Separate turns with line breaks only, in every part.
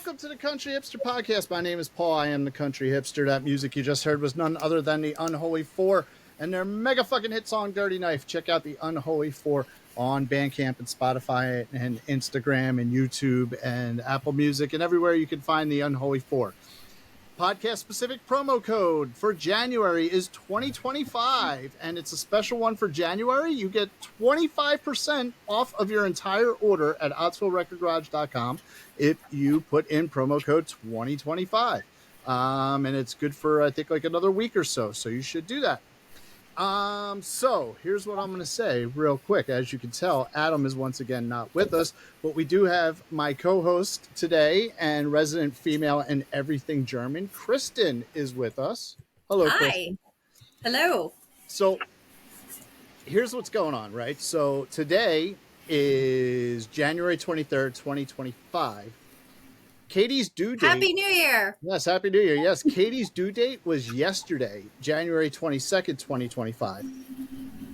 Welcome to the Country Hipster Podcast. My name is Paul. I am the Country Hipster. That music you just heard was none other than the Unholy Four and their mega fucking hit song, Dirty Knife. Check out the Unholy Four on Bandcamp and Spotify and Instagram and YouTube and Apple Music and everywhere you can find the Unholy Four. Podcast-specific promo code for January is 2025, and it's a special one for January. You get 25% off of your entire order at OttsvilleRecordGarage.com if you put in promo code 2025. And it's good for, I think, like another week or so, so you should do that. So here's what I'm going to say real quick. As you can tell, Adam is once again not with us, but we do have my co-host today and resident female and everything German, Kristen, is with us. Hello,
Hi.
Kristen.
Hello.
So here's what's going on, right? So today is January 23rd, 2025. Katie's due date.
Happy New Year.
Yes, Happy New Year. Yes, Katie's due date was yesterday, January 22nd, 2025.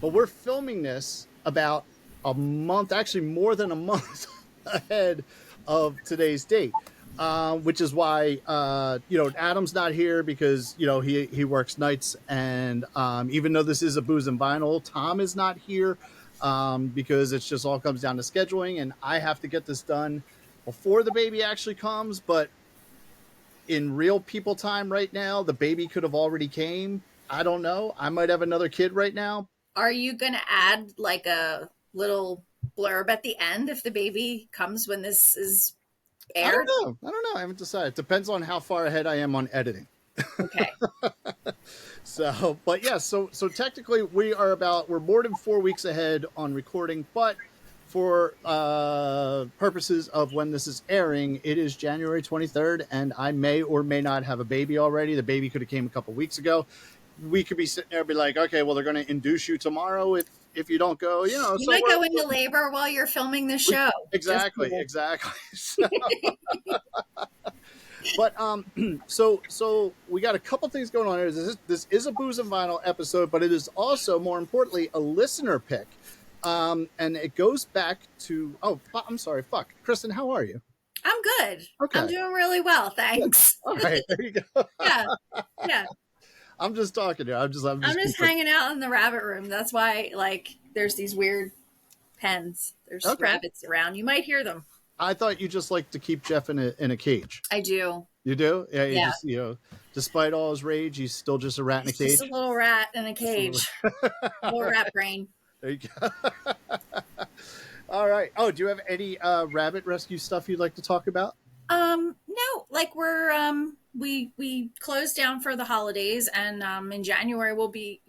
But we're filming this about a month, actually more than a month ahead of today's date, which is why, Adam's not here because, he works nights. And even though this is a Booze and Vinyl, Tom is not here because it's just all comes down to scheduling. And I have to get this done before the baby actually comes, but in real people time right now, the baby could have already came. I don't know. I might have another kid right now.
Are you going to add like a little blurb at the end if the baby comes when this is aired?
I don't know. I haven't decided. It depends on how far ahead I am on editing.
Okay.
So technically we're more than 4 weeks ahead on recording, but for purposes of when this is airing, it is January 23rd, and I may or may not have a baby already. The baby could have came a couple weeks ago. We could be sitting there and be like, okay, well, they're going to induce you tomorrow if you don't go. You
might go into labor while you're filming the show.
Exactly. So, but so we got a couple things going on here. This is a Booze and Vinyl episode, but it is also, more importantly, a listener pick. And it goes back to, Kristen, how are you?
I'm good.
Okay.
I'm doing really well. Thanks.
All right. There you go.
Yeah.
I'm just talking to you. I'm just
hanging out in the rabbit room. That's why, there's these weird pens. There's rabbits around. You might hear them.
I thought you just like to keep Jeff in a cage.
I do.
You do? Yeah. Just, despite all his rage, he's still just a rat in a cage.
Just a little rat in a cage. Little rat brain.
There you go. All right. Oh, do you have any rabbit rescue stuff you'd like to talk about?
No, we closed down for the holidays, and in January we'll be,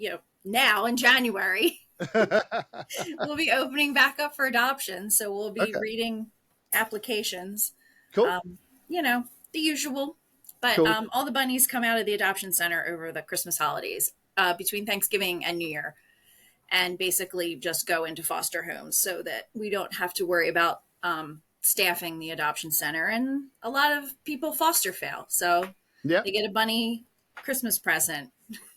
now in January we'll be opening back up for adoption. So we'll be reading applications.
Cool.
The usual, but
cool.
All the bunnies come out of the adoption center over the Christmas holidays, between Thanksgiving and New Year. And basically just go into foster homes so that we don't have to worry about staffing the adoption center. And a lot of people foster fail. So they get a bunny Christmas present.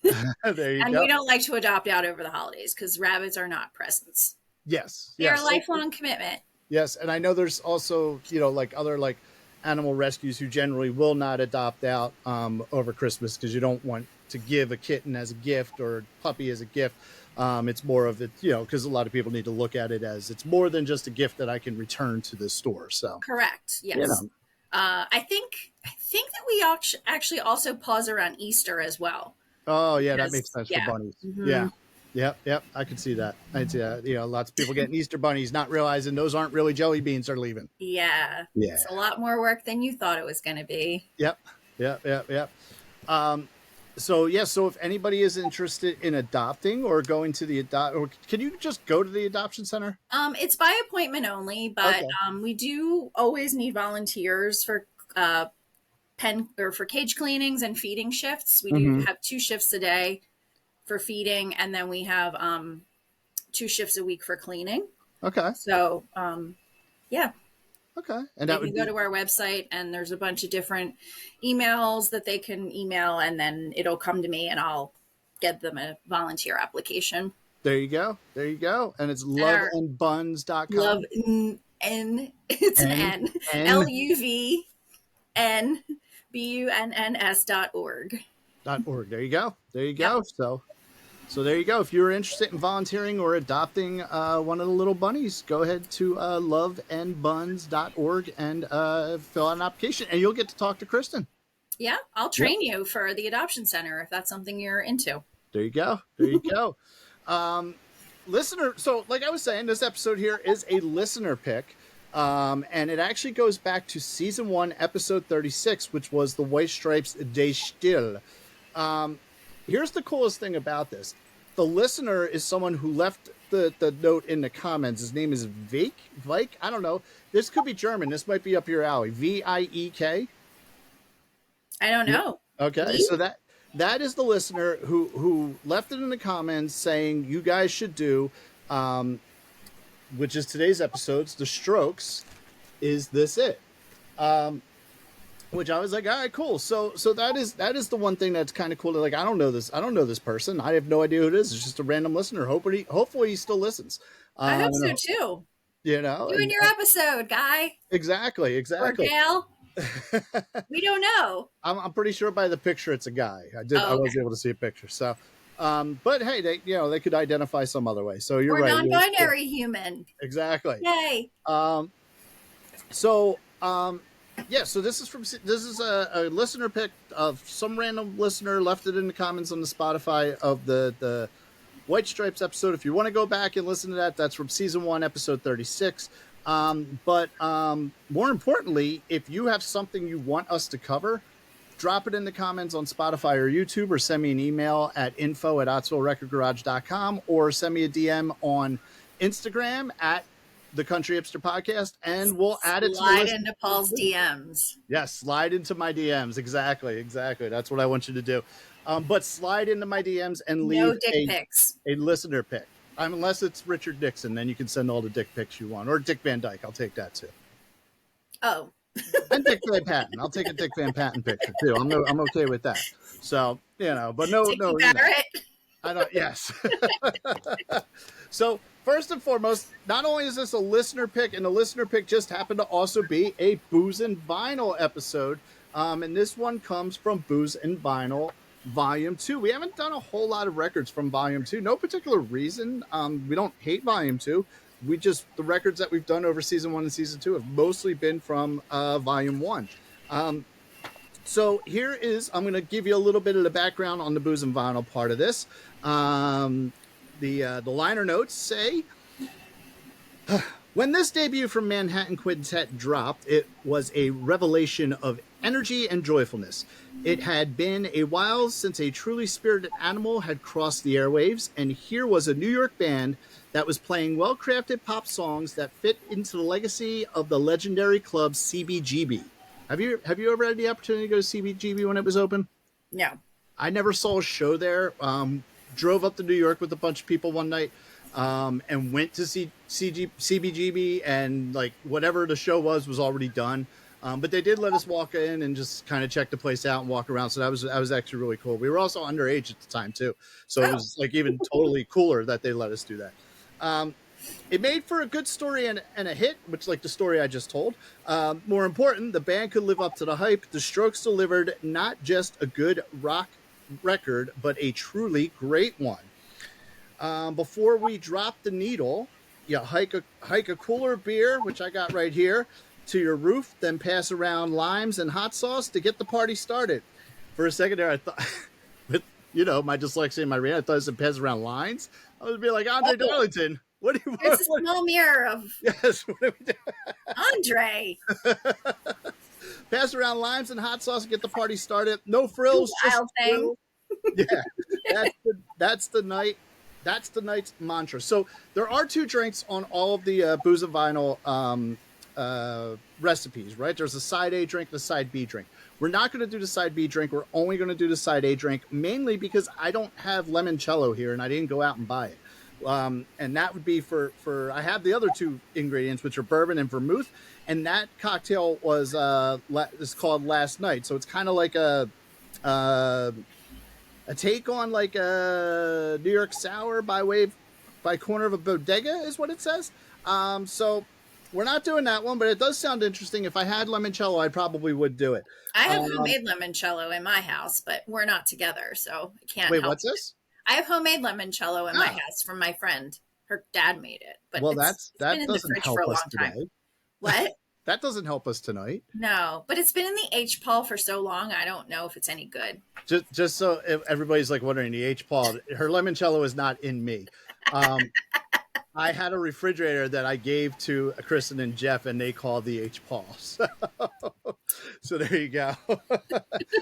There you
and
go.
We don't like to adopt out over the holidays because rabbits are not presents.
Yes.
They're a lifelong commitment.
Yes. And I know there's also, other animal rescues who generally will not adopt out over Christmas because you don't want to give a kitten as a gift or a puppy as a gift. It's more of it, because a lot of people need to look at it as it's more than just a gift that I can return to the store. So
correct. Yes. I think that we actually also pause around Easter as well.
Oh yeah, that makes sense for bunnies.
Mm-hmm.
Yeah. Yep. I can see that. I see that. Lots of people getting Easter bunnies, not realizing those aren't really jelly beans they're leaving.
Yeah. It's a lot more work than you thought it was going to be.
Yep. So if anybody is interested in adopting or going to or can you just go to the adoption center?
It's by appointment only, but we do always need volunteers for for cage cleanings and feeding shifts. We do have 2 shifts a day for feeding, and then we have 2 shifts a week for cleaning.
Okay.
So yeah.
Okay.
And they can go to our website, and there's a bunch of different emails that they can email, and then it'll come to me and I'll get them a volunteer application.
There you go. And it's loveandbuns.com.
Love N. It's an N. LUV bunns.org.
.org. There you go. There you
Yep.
go. So there you go. If you're interested in volunteering or adopting one of the little bunnies, go ahead to loveandbuns.org and fill out an application, and you'll get to talk to Kristen.
Yeah, I'll
Yep.
train you for the adoption center if that's something you're into.
There you go. There you go. Listener, so like I was saying, this episode here is a listener pick. And it actually goes back to season 1, episode 36, which was the White Stripes De Still. Here's the coolest thing about this. The listener is someone who left the note in the comments. His name is Vike. I don't know. This could be German. This might be up your alley. Viek.
I don't know.
Okay, so that is the listener who left it in the comments saying you guys should do, which is today's episodes, The Strokes, Is This It? Which I was like, all right, cool. So that is the one thing that's kind of cool. Like, I don't know this person. I have no idea who it is. It's just a random listener. Hopefully he still listens.
I hope so too.
You know,
you and your episode, guy.
Exactly.
Or gal. We don't know.
I'm pretty sure by the picture it's a guy. I was able to see a picture. So, but hey, they could identify some other way. So you're right.
Non-binary human.
Exactly.
Yay.
So this is a listener pick of some random listener left it in the comments on the Spotify of the White Stripes episode. If you want to go back and listen to that, that's from season 1, episode 36. But more importantly, if you have something you want us to cover, drop it in the comments on Spotify or YouTube, or send me an email at info@ottsvillerecordgarage.com, or send me a DM on Instagram at the Country Hipster Podcast, and we'll add it to the list.
Slide into Paul's DMs.
Yes, slide into my DMs. Exactly. That's what I want you to do. But slide into my DMs and leave a listener pick. Unless it's Richard Nixon, then you can send all the dick pics you want. Or Dick Van Dyke. I'll take that too.
Oh.
And Dick Van Patten. I'll take a Dick Van Patten picture too. I'm okay with that. So, but no. I don't, yes. So, first and foremost, not only is this a listener pick, and the listener pick just happened to also be a Booze and Vinyl episode. And this one comes from Booze and Vinyl Volume 2. We haven't done a whole lot of records from Volume 2. No particular reason. We don't hate Volume 2. The records that we've done over Season 1 and Season 2 have mostly been from Volume 1. So here is, I'm going to give you a little bit of the background on the Booze and Vinyl part of this. The liner notes say, when this debut from Manhattan Quintet dropped, it was a revelation of energy and joyfulness. It had been a while since a truly spirited animal had crossed the airwaves, and here was a New York band that was playing well-crafted pop songs that fit into the legacy of the legendary club CBGB. Have you ever had the opportunity to go to CBGB when it was open?
No.
I never saw a show there. Drove up to New York with a bunch of people one night, and went to see CBGB, and like whatever the show was already done. But they did let us walk in and just kind of check the place out and walk around. So that was actually really cool. We were also underage at the time too. So it was like even totally cooler that they let us do that. It made for a good story and a hit, which like the story I just told. More important, the band could live up to the hype. The Strokes delivered not just a good rock record, but a truly great one. Before we drop the needle, hike a cooler beer, which I got right here, to your roof, then pass around limes and hot sauce to get the party started. For a second there, I thought, with my dyslexia and my reading, I thought it said pass around lines. I was be like, Andre Darlington, what do you want?
It's a small mirror of
what do we do?
Andre.
Pass around limes and hot sauce and get the party started. No frills.
Wild thing.
Yeah, that's the night. That's the night's mantra. So there are 2 drinks on all of the Booze and Vinyl recipes, right? There's a side A drink and a side B drink. We're not going to do the side B drink. We're only going to do the side A drink, mainly because I don't have limoncello here and I didn't go out and buy it. And that would be for I have the other 2 ingredients, which are bourbon and vermouth, and that cocktail was is called Last Night. So it's kind of like a take on like a New York sour by corner of a bodega is what it says. So we're not doing that one, but it does sound interesting. If I had limoncello, I probably would do it.
I have
Um,
homemade limoncello in my house, but we're not together, so I can't
wait,
help
what's
it.
this?
I have homemade limoncello in my
Ah,
house from my friend. Her dad made it, but
well,
it's been
that
in the
doesn't
fridge for
help
a
us
long time.
today.
What?
That doesn't help us tonight.
No, but it's been in the H Paul for so long. I don't know if it's any good.
Just so if everybody's like wondering, the H Paul, her limoncello is not in me. Um, I had a refrigerator that I gave to Kristen and Jeff, and they called the H Paul. So there you go.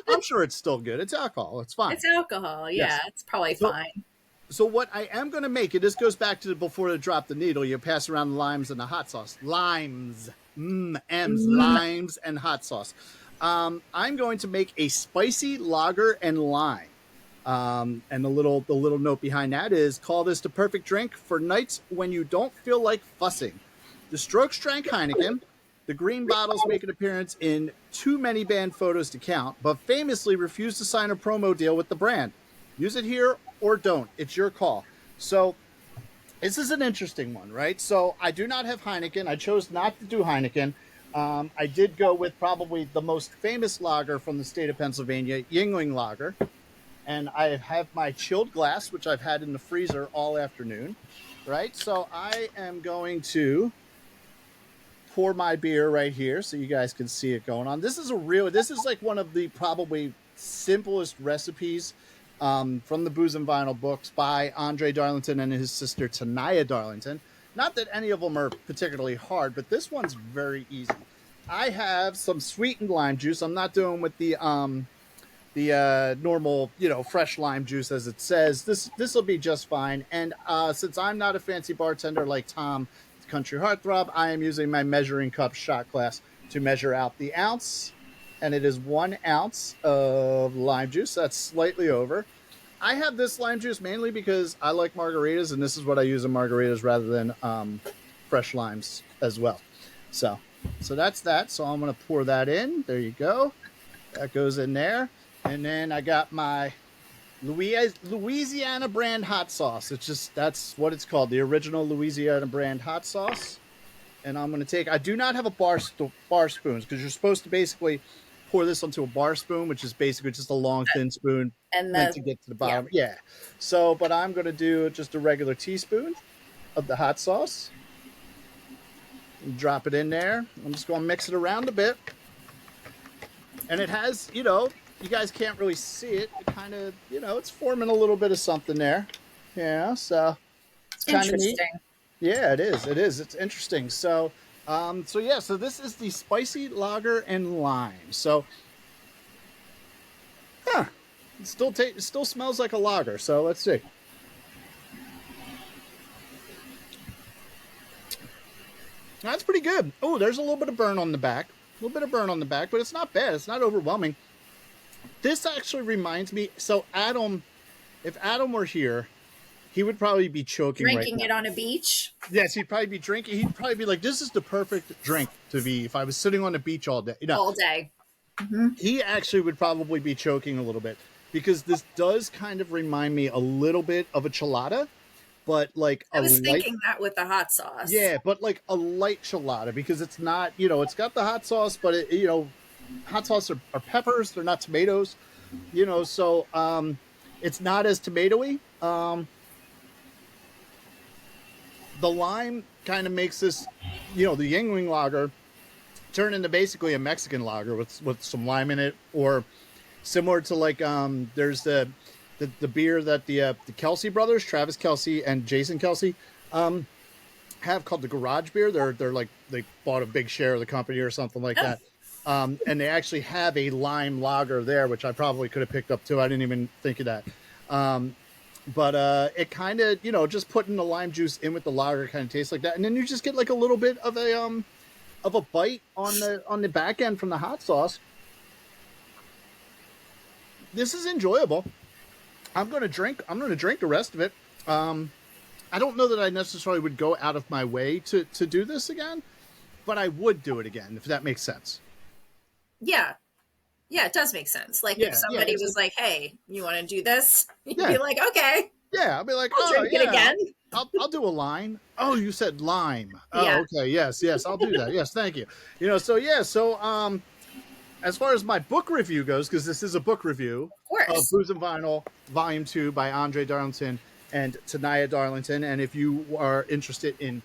I'm sure it's still good. It's alcohol. It's fine.
It's alcohol. Yeah,
Yes.
it's probably
So
fine.
so what I am going to make, and this goes back to before they drop the needle, you pass around the limes and the hot sauce. Limes. M's.
Mm,
Limes and hot sauce. I'm going to make a spicy lager and lime. And the little note behind that is call this the perfect drink for nights when you don't feel like fussing. The Strokes drank Heineken. The green bottles make an appearance in too many band photos to count, but famously refused to sign a promo deal with the brand. Use it here or don't. It's your call. So this is an interesting one, right? So I do not have Heineken. I chose not to do Heineken. I did go with probably the most famous lager from the state of Pennsylvania, Yingling Lager. And I have my chilled glass, which I've had in the freezer all afternoon, right? So I am going to pour my beer right here so you guys can see it going on. This is like one of the probably simplest recipes from the Booze and Vinyl books by Andre Darlington and his sister Tanaya Darlington. Not that any of them are particularly hard, but this one's very easy. I have some sweetened lime juice. I'm not doing with the normal, fresh lime juice as it says. This will be just fine. And since I'm not a fancy bartender like Tom, Country Heartthrob, I am using my measuring cup shot glass to measure out the ounce. And it is 1 ounce of lime juice. That's slightly over. I have this lime juice mainly because I like margaritas, and this is what I use in margaritas rather than fresh limes as well. So that's that. So I'm going to pour that in. There you go. That goes in there. And then I got my Louisiana brand hot sauce. That's what it's called, the original Louisiana brand hot sauce. And I'm going to I do not have a bar spoons because you're supposed to basically pour this onto a bar spoon, which is basically just a long, thin spoon
And
meant to get to the bottom. Yeah. So, but I'm going to do just a regular teaspoon of the hot sauce. Drop it in there. I'm just going to mix it around a bit. And it has, you guys can't really see it. It kind of, it's forming a little bit of something there. Yeah, so it's kind of neat. Yeah, it is. It is. It's interesting. So this is the spicy lager and lime. So, it still smells like a lager. So let's see. That's pretty good. Oh, there's a little bit of burn on the back. A little bit of burn on the back, but it's not bad. It's not overwhelming. This actually reminds me. So if Adam were here, he would probably be choking
drinking
right
it
now.
on a beach.
Yes, he'd probably be drinking. He'd probably be like, "This is the perfect drink to be if I was sitting on the beach all day."
All day. Mm-hmm.
He actually would probably be choking a little bit because this does kind of remind me a little bit of a chelada, but like
I was thinking that with the hot sauce.
Yeah, but like a light chelada because it's not, it's got the hot sauce, but hot sauce are peppers. They're not tomatoes, so it's not as tomatoey. The lime kind of makes this, the Yingling lager turn into basically a Mexican lager with some lime in it, or similar to like there's the beer that the Kelsey brothers, Travis Kelsey and Jason Kelsey, have called the Garage Beer. They're like they bought a big share of the company or something like that. And they actually have a lime lager there, which I probably could have picked up too. I didn't even think of that. But it kind of, just putting the lime juice in with the lager kind of tastes like that. And then you just get like a little bit of a bite on the back end from the hot sauce. This is enjoyable. I'm going to drink the rest of it. I don't know that I necessarily would go out of my way to do this again, but I would do it again, if that makes sense.
Yeah. Yeah, it does make sense. Like if somebody was like, "Hey, you want to do this?" You'd be like, "Okay."
Yeah, I'll be like,
I'll drink it again.
I'll do a line. Oh, you said lime.
Yeah.
Oh, okay. Yes, I'll do that. Yes, thank you. As far as my book review goes, because this is a book review
Of
of
course.
Booze and Vinyl Volume 2 by Andre Darlington and Tanaya Darlington. And if you are interested in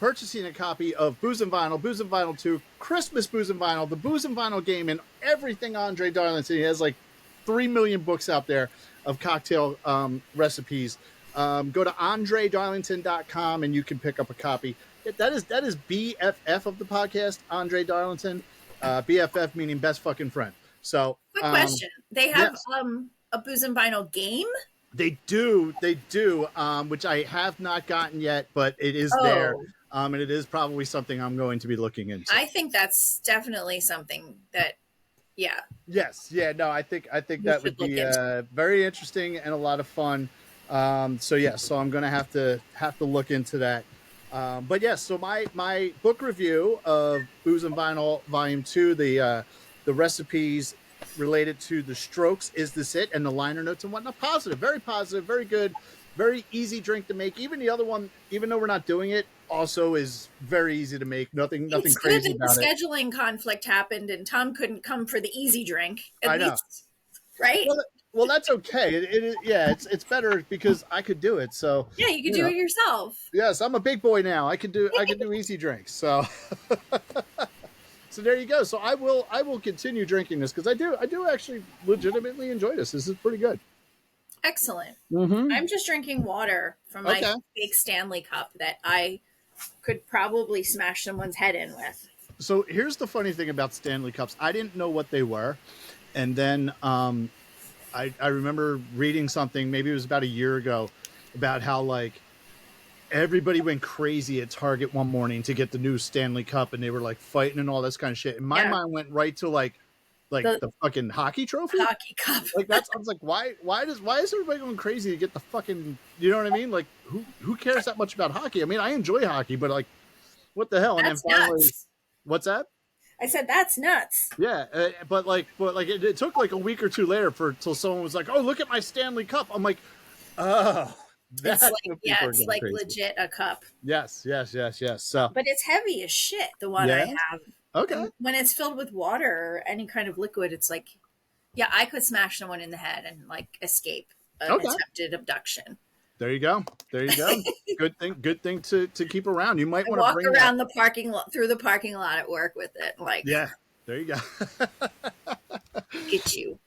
purchasing a copy of Booze and Vinyl 2, Christmas Booze and Vinyl, the Booze and Vinyl game, and everything Andre Darlington, he has like 3 million books out there of cocktail recipes. Go to andredarlington.com and you can pick up a copy. That is BFF of the podcast, Andre Darlington. BFF meaning best fucking friend. So,
Quick question: they have
yes.
a Booze and Vinyl game?
They do, which I have not gotten yet, but it is there,
Oh,
and it is probably something I'm going to be looking into.
I think that's definitely something that, yeah,
Yes, yeah, no, I think
you
that
should
would
look
be
into.
very interesting and a lot of fun. So I'm going to have to look into that. But yes, so my book review of Booze and Vinyl Volume 2, the recipes related to the Strokes, Is This It, and the liner notes and whatnot, positive, very good, very easy drink to make. Even the other one, even though we're not doing it, also is very easy to make. Nothing
It's good
crazy
that the
about it.
scheduling conflict happened and Tom couldn't come for the easy drink. At
I know.
least, right?
Well, that's okay. It's better because I could do it. So
Yeah, you could
you
do
know,
it yourself.
yes, I'm a big boy now. I can do easy drinks. So so there you go. So I will continue drinking this because I do actually legitimately enjoy this. This is pretty good.
Excellent.
Mm-hmm.
I'm just drinking water from my
Okay.
big Stanley cup that I could probably smash someone's head in with.
So here's the funny thing about Stanley Cups. I didn't know what they were, and then I remember reading something. Maybe it was about a year ago about how like everybody went crazy at Target one morning to get the new Stanley Cup, and they were like fighting and all this kind of shit. And my
Yeah,
mind went right to like
the
the fucking hockey trophy.
hockey cup.
Like that's I was like, why is everybody going crazy to get the fucking, you know what I mean? Like who cares that much about hockey? I mean, I enjoy hockey, but like what the hell? And then
That's
finally,
nuts.
what's that?
I said that's nuts.
Yeah, but it took like a week or two later till someone was like, "Oh, look at my Stanley Cup." I'm like, "Oh,
It's
that's
like,
when
yeah,
people are
it's
getting
like
crazy."
legit a cup.
Yes. So
But it's heavy as shit, the one
yeah,
I have.
okay,
And when it's filled with water or any kind of liquid, it's like, yeah, I could smash someone in the head and like escape an
okay.
attempted abduction.
There you go. Good thing to keep around. You might
I
want to
walk
bring that.
around the parking lot through the parking lot at work with it, like,
Yeah, there you go.
get you.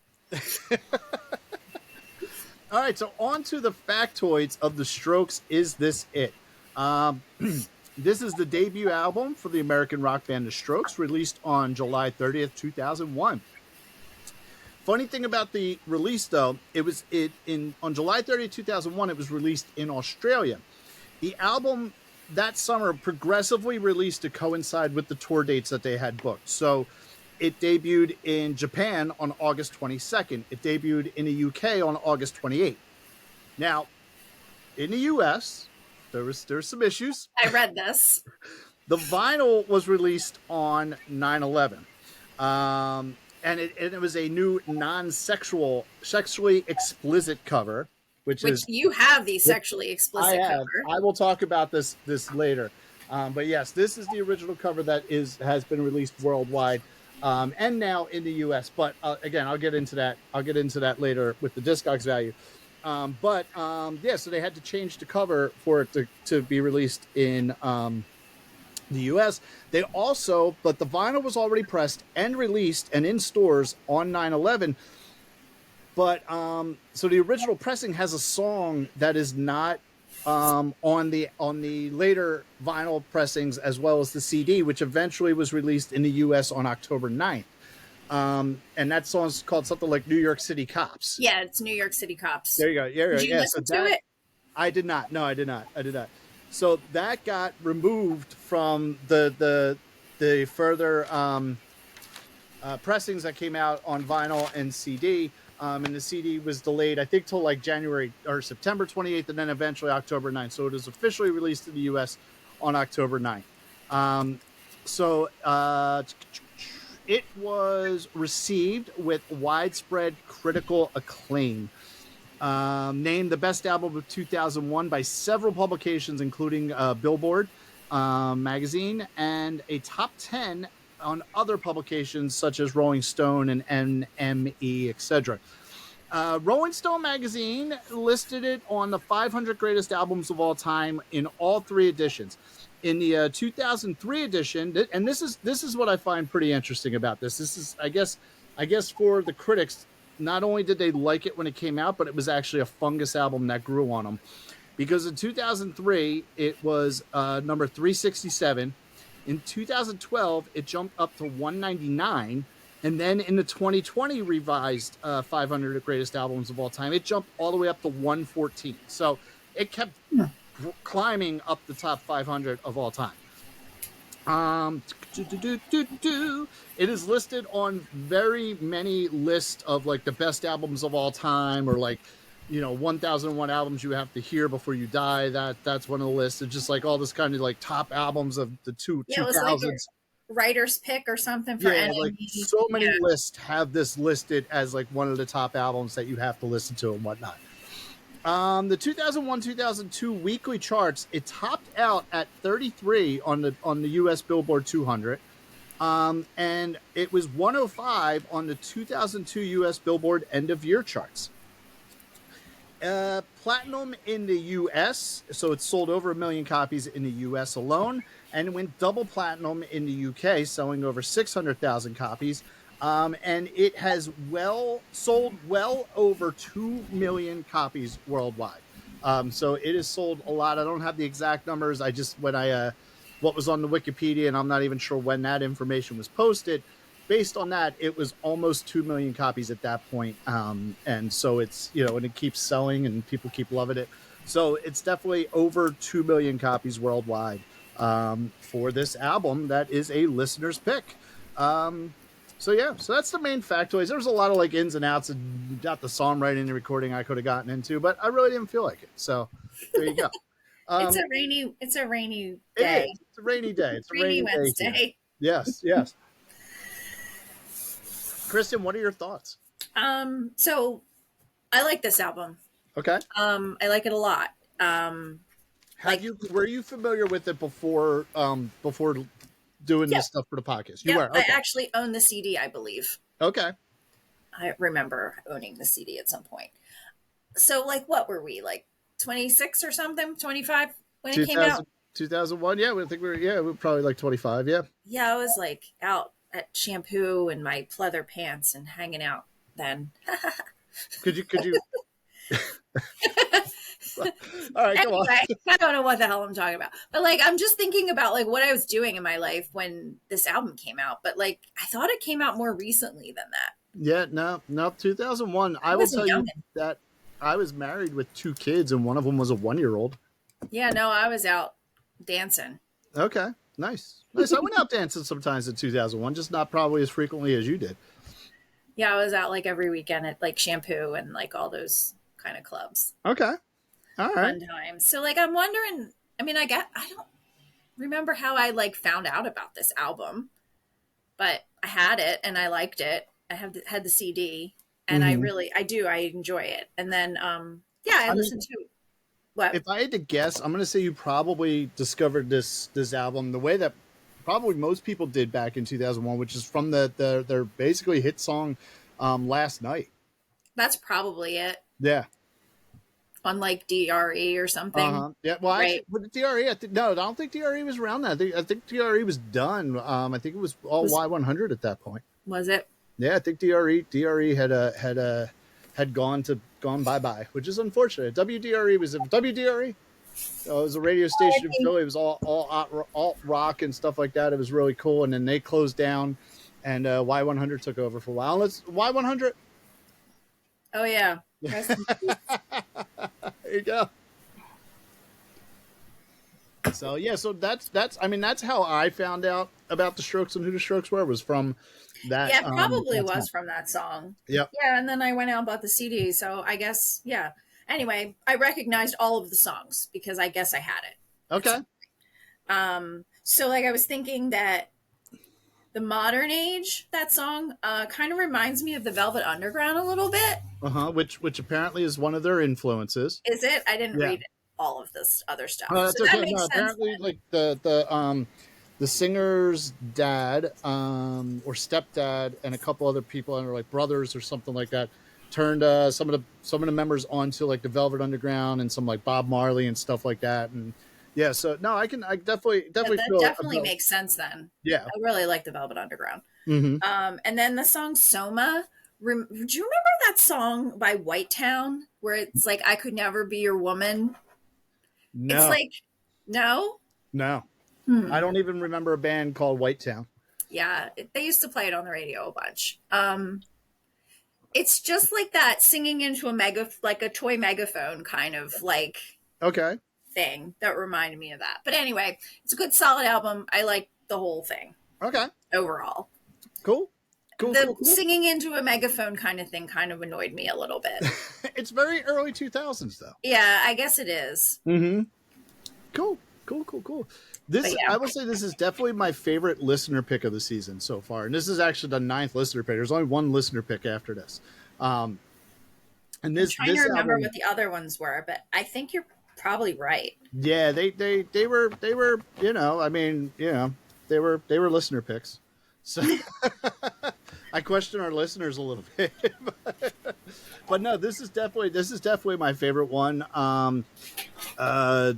All right, so on to the factoids of the Strokes. Is This It? This is the debut album for the American rock band The Strokes, released on July 30th, 2001. Funny thing about the release, though, on July 30th, 2001, it was released in Australia. The album that summer progressively released to coincide with the tour dates that they had booked. So it debuted in Japan on August 22nd. It debuted in the UK on August 28th. Now, in the US, there's some issues.
I read this.
The vinyl was released on 9/11. And it was a new sexually explicit cover, which
You have the sexually
I
explicit
have.
cover.
I will talk about this later. But yes, this is the original cover that has been released worldwide, and now in the U.S. But again, I'll get into that. I'll get into that later with the Discogs value. Yeah, so they had to change the cover for it to be released in the US. But the vinyl was already pressed and released and in stores on 9/11. But so the original pressing has a song that is not on the later vinyl pressings as well as the CD, which eventually was released in the US on October 9th. And that song's called something like New York City Cops.
Yeah, it's New York City Cops.
There you go.
Did you listen to it?
I did not. No, I did not. So that got removed from the further pressings that came out on vinyl and CD. And the CD was delayed, I think, till like January or September 28th, and then eventually October 9th. So it was officially released in the U.S. on October 9th. It was received with widespread critical acclaim. Named the best album of 2001 by several publications, including Billboard magazine, and a top 10 on other publications such as Rolling Stone and NME, etc. Rolling Stone magazine listed it on the 500 greatest albums of all time in all three editions. In the 2003 edition, and this is what I find pretty interesting about this. This is, I guess for the critics, not only did they like it when it came out, but it was actually a fungus album that grew on them. Because in 2003, it was number 367. In 2012, it jumped up to 199. And then in the 2020 revised 500 greatest albums of all time, it jumped all the way up to 114. So it kept climbing up the top 500 of all time. It is listed on very many lists of like the best albums of all time, or like, 1001 albums you have to hear before you die. That's one of the lists. It's just like all this kind of like top albums of the
Yeah, it was like a
2000s.
writer's pick or something for
Yeah, like
NME.
so many
Yeah.
lists have this listed as like one of the top albums that you have to listen to and whatnot. The 2001-2002 weekly charts, it topped out at 33 on the US Billboard 200. And it was 105 on the 2002 US Billboard end of year charts. Platinum in the US, so it sold over 1 million copies in the US alone, and went double platinum in the UK, selling over 600,000 copies. And it has sold well over 2 million copies worldwide. So it has sold a lot. I don't have the exact numbers. I just, what was on the Wikipedia, and I'm not even sure when that information was posted. Based on that, it was almost 2 million copies at that point. And so it's, and it keeps selling and people keep loving it. So it's definitely over 2 million copies worldwide for this album. That is a listener's pick. So that's the main factoids. There's a lot of like ins and outs and got the songwriting and recording I could have gotten into, but I really didn't feel like it. So there you go.
It's a rainy
It
day.
is. It's a rainy day. It's a
Rainy
rainy day.
Wednesday.
Yes. Kristen, what are your thoughts?
So I like this album.
Okay.
I like it a lot.
Were you familiar with it before doing this stuff for the podcast? You were. Okay.
I actually own the CD, I believe.
Okay.
I remember owning the CD at some point. So like, what were we, like 26 or something, 25 when it came out?
2001. Yeah, I think we were probably like 25. Yeah.
Yeah, I was like out at shampoo and my pleather pants and hanging out then.
Could you? All right, come on.
I don't know what the hell I'm talking about, but like I'm just thinking about like what I was doing in my life when this album came out. But like I thought it came out more recently than that.
Yeah, no, 2001. I will tell you that I was married with 2 kids, and one of them was a 1-year-old.
Yeah, no, I was out dancing.
Okay, nice. I went out dancing sometimes in 2001, just not probably as frequently as you did.
Yeah, I was out like every weekend at like shampoo and like all those kind of clubs.
Okay. All right.
Fun times. So like I'm wondering, I mean, I don't remember how I like found out about this album, but I had it and I liked it. I had the CD and I enjoy it. And then I listened to what?
If I had to guess, I'm going to say you probably discovered this album the way that probably most people did back in 2001, which is from their basically hit song Last Night.
That's probably it.
Yeah.
On like DRE or something.
Yeah. Well, right. Actually, with DRE, I don't think DRE was around that. I think DRE was done. I think it was all Y100 at that point.
Was it?
Yeah, I think DRE had gone bye-bye, which is unfortunate. WDRE was WDRE. It was a radio station in Philly. It was all alt rock and stuff like that. It was really cool. And then they closed down, and Y100 took over for a while. Let's Y100.
Oh yeah.
There you go. So yeah, so that's how I found out about the Strokes and who the Strokes were, was from that.
Yeah, probably was from that song.
Yep.
Yeah, and then I went out and bought the CD. So I guess Anyway, I recognized all of the songs because I guess I had it.
Okay.
So like I was thinking that the modern age, that song kind of reminds me of the Velvet Underground a little bit.
Which apparently is one of their influences.
Is it? I didn't
Yeah.
read all of this other stuff,
No,
so
that's
that
okay. No,
makes sense
apparently,
then.
like the singer's dad, or stepdad, and a couple other people, and like brothers or something like that, turned some of the members onto like the Velvet Underground and some like Bob Marley and stuff like that. And yeah, so no, I
Yeah,
definitely
that
feel
definitely
about,
makes sense then.
yeah.
I really like the Velvet Underground.
Hmm.
And then the song Soma. Do you remember that song by Whitetown where it's like I could never be your woman? It's
No,
like no.
no, I
Hmm.
don't even remember a band called Whitetown.
Yeah, they used to play it on the radio a bunch. It's just like that singing into a like a toy megaphone kind of like
Okay,
thing that reminded me of that. But anyway, it's a good solid album. I like the whole thing
okay,
overall.
cool, cool,
The
cool, cool.
singing into a megaphone kind of thing kind of annoyed me a little bit.
It's very early 2000s though.
Yeah, I guess it is.
Mm-hmm. Cool, cool, cool, cool.
But
This,
yeah,
I will say, this is definitely my favorite listener pick of the season so far, and this is actually the ninth listener pick. There's only one listener pick after this, um, and
I'm
this
trying to
this
remember
album,
what the other ones were, but I think you're probably right.
yeah, they were, I mean, they were listener picks. So I question our listeners a little bit, but no, this is definitely my favorite one. Uh,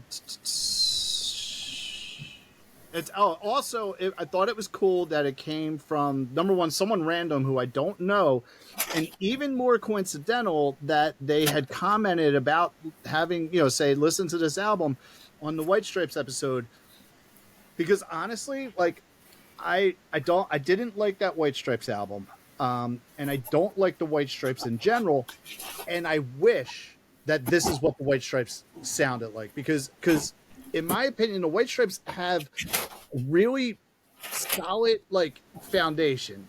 It's also I thought it was cool that it came from number one, someone random who I don't know, and even more coincidental that they had commented about having, say, listen to this album on the White Stripes episode, because honestly, like, I didn't like that White Stripes album, and I don't like the White Stripes in general, and I wish that this is what the White Stripes sounded like, because in my opinion, the White Stripes have really solid like foundation.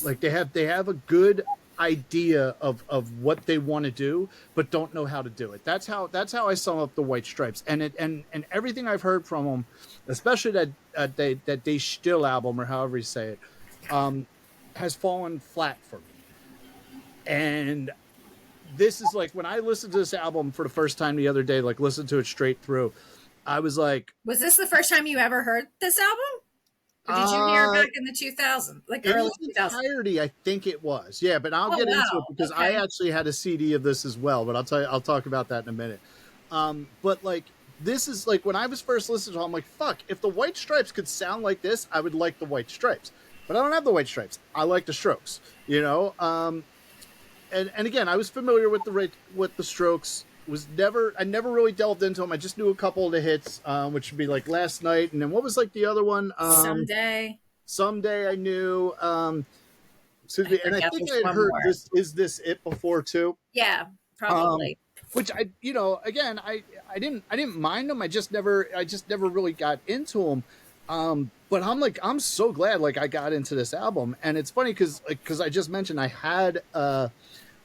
Like they have a good idea of what they want to do, but don't know how to do it. That's how I sum up the White Stripes, and everything I've heard from them, especially that they still album, or however you say it, has fallen flat for me. And this is like when I listened to this album for the first time the other day, like listened to it straight through. I was like,
Was this the first time you ever heard this album? Or did you hear it
uh,
back in the 2000s, like
in
early
its
2000s?
entirety, I think it was. Yeah, but I'll
Oh,
get into it
wow.
because I
Okay.
actually had a CD of this as well. But I'll talk about that in a minute. But like, this is like when I was first listening to it, I'm like, fuck, if the White Stripes could sound like this, I would like the White Stripes. But I don't have the White Stripes. I like the Strokes, and again, I was familiar with the Strokes. I never really delved into them. I just knew a couple of the hits, which would be like Last Night, and then what was like the other one?
Someday.
Someday I knew. Excuse
I
me, and I
forget
think I
there's
had
one
heard
more.
this. Is this it before too?
Yeah,
Um,
probably.
which again, I didn't mind them. I just never really got into them. But I'm so glad like I got into this album, and it's funny because I just mentioned I had a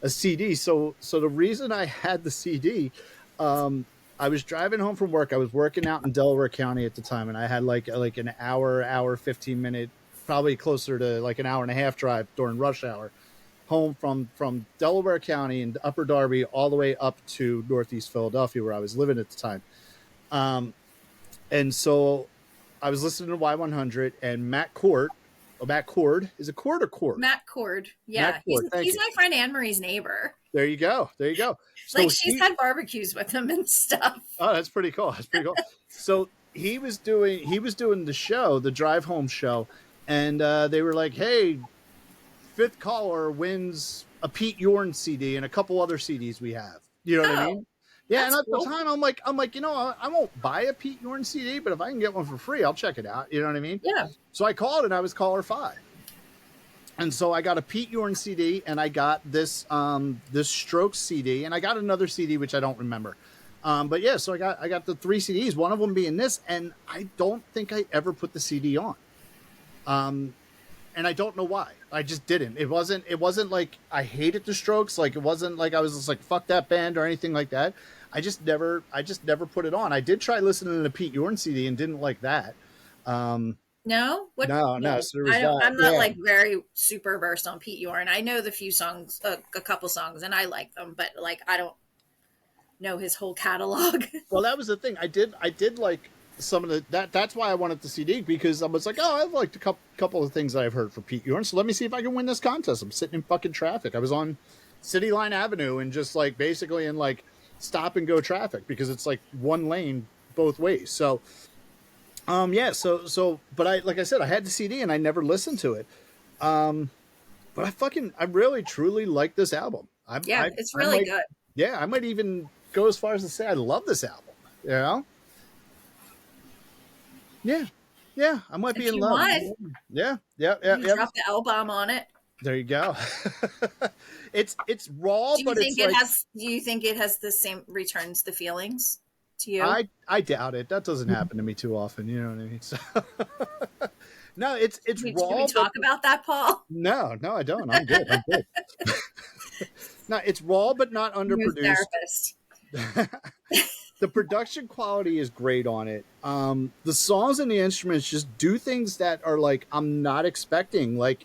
CD. So the reason I had the CD, I was driving home from work. I was working out in Delaware County at the time, and I had like an hour 15 minute, probably closer to like an hour and a half drive during rush hour home from Delaware County and Upper Darby all the way up to Northeast Philadelphia, where I was living at the time. Um, and so I was listening to Y100 and Matt Cord. Oh, Matt Cord, is it Cord or Cord?
Matt Cord.
Matt
Yeah, he's
Cord. Thank
he's
you.
my friend Anne Marie's neighbor.
There you go. There you go.
Like
So
she's had barbecues with him and stuff.
oh, that's pretty cool. That's pretty cool. So he was doing the show, the drive home show, and they were like, "Hey, fifth caller wins a Pete Yorn CD and a couple other CDs we have." You know what I
Oh,
mean? Yeah, and
that's
at the
cool.
time, I'm like, I won't buy a Pete Yorn CD, but if I can get one for free, I'll check it out. You know what I mean?
Yeah.
So I called, and I was caller 5. And so I got a Pete Yorn CD, and I got this Strokes CD, and I got another CD which I don't remember. But yeah, so I got the 3 CDs, one of them being this, and I don't think I ever put the CD on. And I don't know why. I just didn't. It wasn't like I hated the Strokes. Like it wasn't like I was just like fuck that band or anything like that. I just never put it on. I did try listening to the Pete Yorn CD and didn't like that.
No, what?
No.
No,
So there was
I don't.
that.
I'm not
Yeah.
like very super versed on Pete Yorn. I know the few songs, a couple songs, and I like them, but like I don't know his whole catalog.
Well, that was the thing. I did like some of that's why I wanted the CD, because I was like, oh, I've liked a couple of things that I've heard for Pete Yorn, so let me see if I can win this contest. I'm sitting in fucking traffic. I was on City Line Avenue and just like basically in like stop and go traffic because it's like one lane both ways. So yeah, but I, like I said, I had the CD and I never listened to it. But I really truly like this album.
Yeah, it's
I
really
might,
good.
yeah, I might even go as far as to say I love this album. You know? Yeah, yeah, I might be
If
in
you
love.
want,
Yeah.
you drop the L bomb on it.
There you go. It's raw,
Do you
but it's
think it
like
has? Do you think it has the same returns the feelings to you?
I doubt it. That doesn't happen to me too often. You know what I mean? So, no, it's
Should we
raw, but
talk about that, Paul?
no, I don't. I'm good. I'm good. No, it's raw, but not
Your
underproduced.
therapist.
The production quality is great on it. The songs and the instruments just do things that are like I'm not expecting. Like,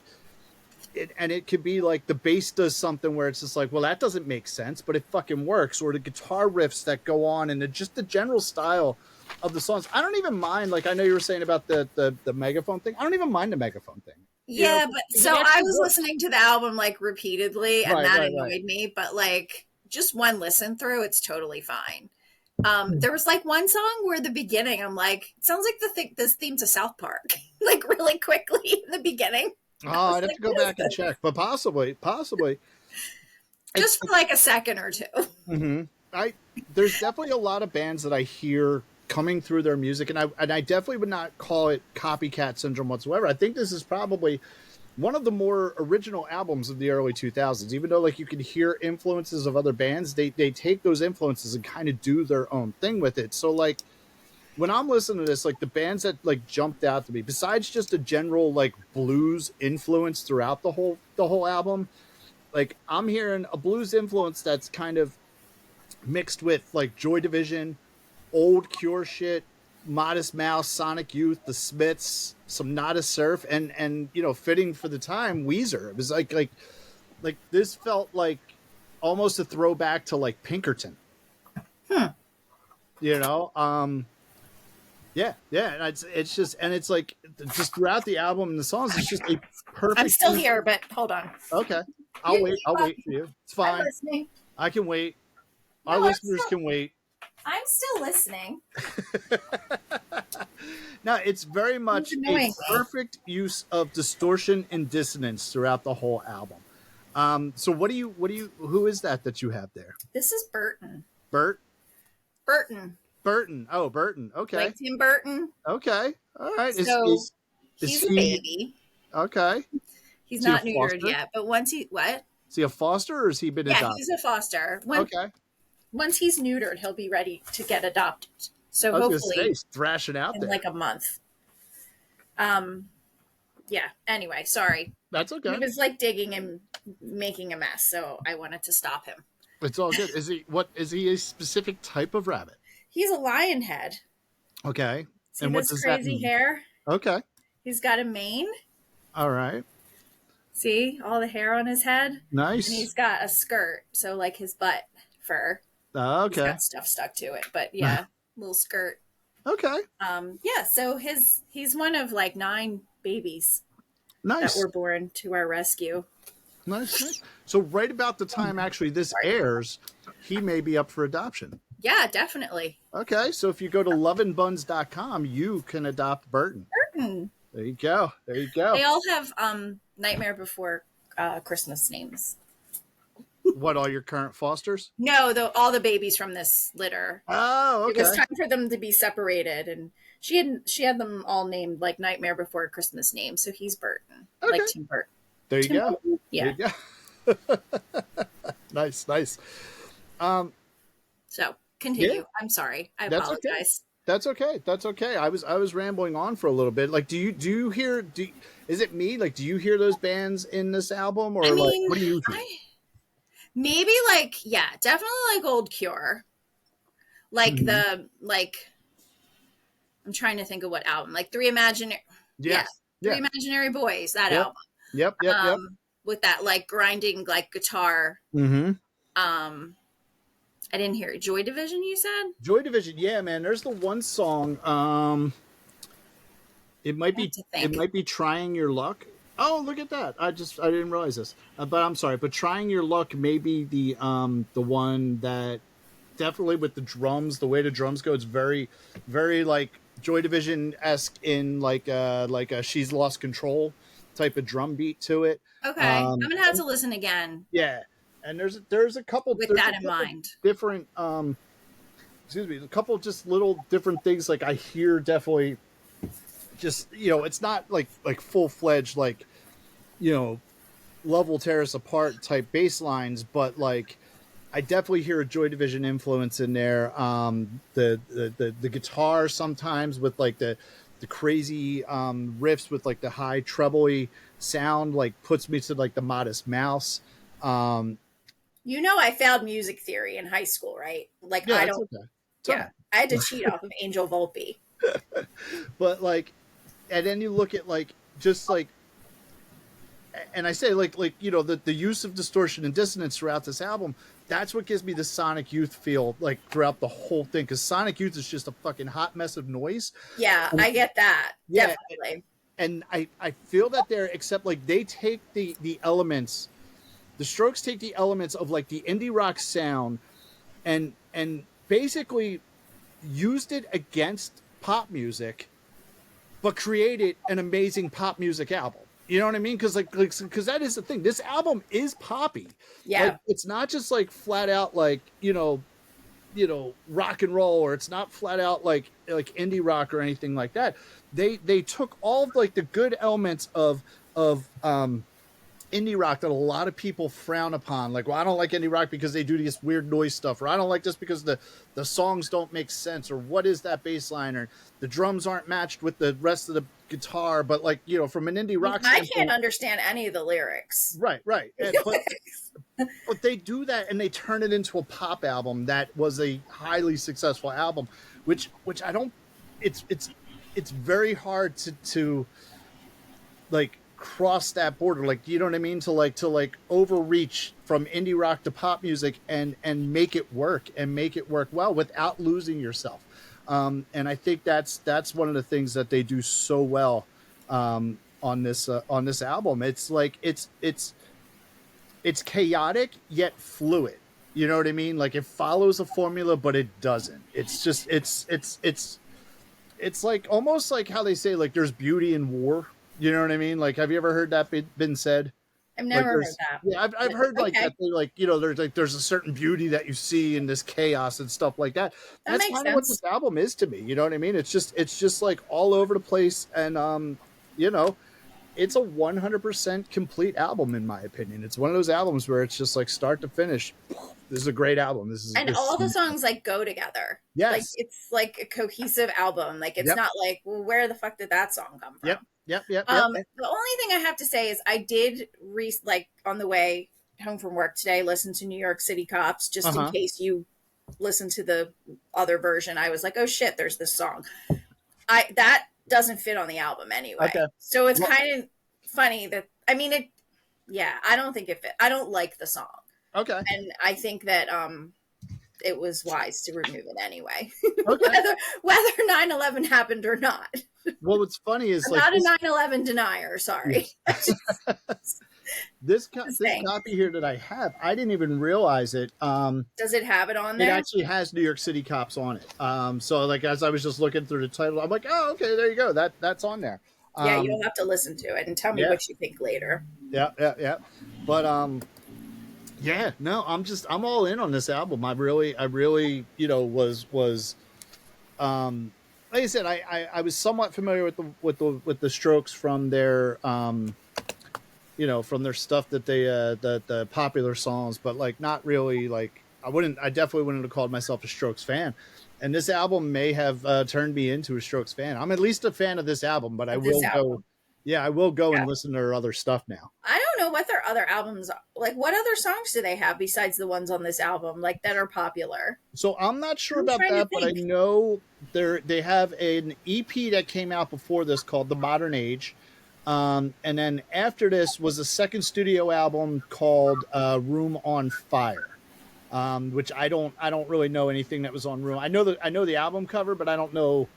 and it could be like the bass does something where it's just like, well, that doesn't make sense, but it fucking works. Or the guitar riffs that go on, and just the general style of the songs. I don't even mind. Like I know you were saying about the megaphone thing. I don't even mind the megaphone thing. You know,
Yeah, but
'cause
so
it
I
actually
was
works.
listening to the album like repeatedly, and
Right,
that
right, right.
annoyed me. But like just one listen through, it's totally fine. There was like one song where the beginning, I'm like, it sounds like this theme to South Park, like really quickly in the beginning. I
Oh,
was
I'd have
like,
to go
what is
back and
this?
check, but possibly.
Just for like a second or two.
Mm-hmm. I There's definitely a lot of bands that I hear coming through their music, and I definitely would not call it copycat syndrome whatsoever. I think this is probably one of the more original albums of the early 2000s. Even though like you can hear influences of other bands, they take those influences and kind of do their own thing with it. So like when I'm listening to this, like the bands that like jumped out to me, besides just a general like blues influence throughout the whole album, like I'm hearing a blues influence that's kind of mixed with like Joy Division, old Cure shit, Modest Mouse, Sonic Youth, The Smiths, some Nada Surf, and fitting for the time, Weezer. It was like this felt like almost a throwback to like Pinkerton.
Hmm.
You know, yeah, and it's just, and it's like just throughout the album and the songs, it's just a
I'm
perfect
still
use.
here, but hold on.
Okay,
You-
I'll wait for you. It's
I'm
fine.
listening.
I can wait. Our
No,
listeners can wait.
I'm still listening.
Now, it's very
It's
much a
annoying me.
perfect use of distortion and dissonance throughout the whole album. So who is that you have there?
This is Burton.
Bert?
Burton.
Burton. Oh, Burton. Okay.
Like Tim Burton.
Okay. All right.
So
Is
he's a
he
baby.
okay?
He's
Is he a
not neutered
foster?
yet, but once he what?
Is he a foster or has he been
Yeah, he's
adopted?
a foster.
Okay.
Once he's neutered, he'll be ready to get adopted. So
I was gonna say
hopefully
he's thrashing out
in
there.
like a month. Yeah. Anyway, sorry.
That's
He
okay.
was like digging and making a mess, so I wanted to stop him.
It's all good. Is he a specific type of rabbit?
He's a lion head.
Okay.
See
And what
this
does that
crazy
mean?
hair?
Okay.
He's got a mane.
All right.
See all the hair on his head? And
Nice.
he's got a skirt, so like his butt fur. He's
Okay.
got stuff stuck to it, but yeah, little skirt.
Okay.
Yeah, so he's one of like 9 babies that
Nice.
were born to our rescue.
Nice. So right about the time actually this airs, he may be up for adoption.
Yeah, definitely.
Okay, so if you go to loveandbuns.com, you can adopt Burton.
Burton.
There you go. There you go.
They all have Nightmare Before Christmas names.
What, all your current fosters?
No, all the babies from this litter.
Oh,
It was
okay.
time for them to be separated, and she had them all named like Nightmare Before Christmas names. So he's Burton,
Okay.
like Tim Burton.
There you
Tim
go.
Burton? Yeah.
There you go. Nice.
So continue.
Yeah.
I'm sorry. I
That's okay.
apologize.
That's okay. I was rambling on for a little bit. Like, is it me? Like, do you hear those bands in this album, or
I
like,
mean,
what do you hear?
maybe like yeah, definitely like old Cure. Like
Mhm.
I'm trying to think of what album. Like Three Imagine Yeah.
Yes.
Three
Yeah.
Imaginary Boys, that
Yep.
album.
Yep. Yep. Yep.
With that like grinding like guitar.
Mm-hmm.
Um, I didn't hear it. Joy Division, you said?
Joy Division. Yeah, man. There's the one song.
I have to
It
think.
might be Trying Your Luck. Oh, look at that. I didn't realize this. But I'm sorry. But Trying Your Luck may be the one that definitely with the drums, the way the drums go, it's very, very like Joy Division esque in like a She's Lost Control type of drum beat to it.
Okay. I'm gonna have
And
to listen again
yeah, and
with that in
couple
mind.
different excuse me, a couple just little different things like I hear definitely just it's not like full fledged like you know Love Will Tear Us Apart type bass lines, but like I definitely hear a Joy Division influence in there. The guitar sometimes with like the crazy riffs with like the high trebly sound like puts me to like the Modest Mouse. Um,
You know, I failed music theory in high school, right? Like,
yeah,
I
it's
don't,
okay. It's all
yeah, I had to cheat off of Angel Volpe.
right. But like, and then you look at like just like and I say like the use of distortion and dissonance throughout this album. That's what gives me the Sonic Youth feel like throughout the whole thing because Sonic Youth is just a fucking hot mess of noise.
Yeah,
And,
I get that.
yeah,
Definitely.
and I feel that they're except like they take the elements. The Strokes take the elements of like the indie rock sound and basically used it against pop music but created an amazing pop music album. You know what I mean? Because because that is the thing. This album is poppy. Like
Yeah.
it's not just like flat out like rock and roll, or it's not flat out like indie rock or anything like that. They took all of like the good elements of indie rock that a lot of people frown upon. Like, well, I don't like indie rock because they do this weird noise stuff, or I don't like this because the songs don't make sense, or what is that bass line, or the drums aren't matched with the rest of the guitar. But like, from an indie rock
I can't
standpoint,
understand any of the lyrics.
right. But they do that and they turn it into a pop album that was a highly successful album, which I don't. It's very hard to like cross that border, like you know what I mean, to overreach from indie rock to pop music and make it work well without losing yourself. And I think that's one of the things that they do so well on this album. It's like it's chaotic yet fluid. You know what I mean? Like it follows a formula, but it doesn't. It's just it's like almost like how they say like there's beauty in war. You know what I mean? Like, have you ever heard that been said?
I've
Like,
never heard that.
yeah, I've heard like
Okay.
that. Like, there's a certain beauty that you see in this chaos and stuff like that.
That
That's
makes
kind of what
sense.
this album is to me. You know what I mean? It's just like all over the place, and you know, it's a 100% complete album in my opinion. It's one of those albums where it's just like start to finish. This is a great album.
And all the songs like go together. Like
yes.
it's like a cohesive album. Like it's
Yep.
not like, well, where the fuck did that song come from?
Yep. Yep. Yep.
The only thing I have to say is I did like on the way home from work today listen to New York City Cops just in case you listen to the other version. I was like, oh shit, there's this song. That doesn't fit on the album anyway.
Okay.
So it's kind of funny that I mean it. Yeah, I don't think it fit. I don't like the song.
Okay.
And I think that it was wise to remove it anyway.
Okay.
whether 9/11 happened or not.
Well, what's funny is
I'm
like
not a 9/11 denier, sorry.
this
saying.
copy here that I have, I didn't even realize it.
Does it have it on
It
there?
actually has New York City Cops on it. So like as I was just looking through the title, I'm like, oh, okay, there you go. That's on there.
Yeah, you'll have to listen to it and tell me
yeah.
what you think later.
Yeah. But yeah, no, I'm all in on this album. I really, was like I said, I was somewhat familiar with the Strokes from their from their stuff that they the popular songs, but like not really like I definitely wouldn't have called myself a Strokes fan. And this album may have turned me into a Strokes fan. I'm at least a fan of this album, but I will go and listen to their other stuff now.
I don't know what their other albums, like what other songs do they have besides the ones on this album, like that are popular?
So I'm not sure
I'm
about
trying to
that, but I
think.
know they have an EP that came out before this called The Modern Age. And then after this was a second studio album called Room on Fire, which I don't really know anything that was on Room. I know the album cover, but I don't know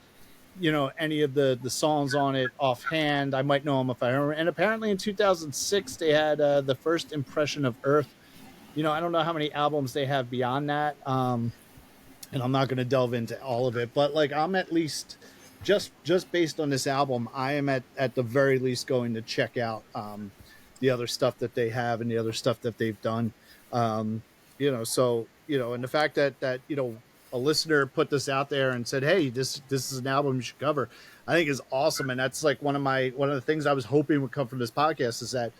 any of the songs on it offhand. I might know them if I remember. And apparently in 2006 they had the First Impression of Earth. I don't know how many albums they have beyond that. And I'm not going to delve into all of it, but like I'm at least just based on this album, I am at the very least going to check out the other stuff that they have and the other stuff that they've done. So and the fact that a listener put this out there and said, "Hey, this is an album you should cover," I think is awesome, and that's like one of the things I was hoping would come from this podcast is that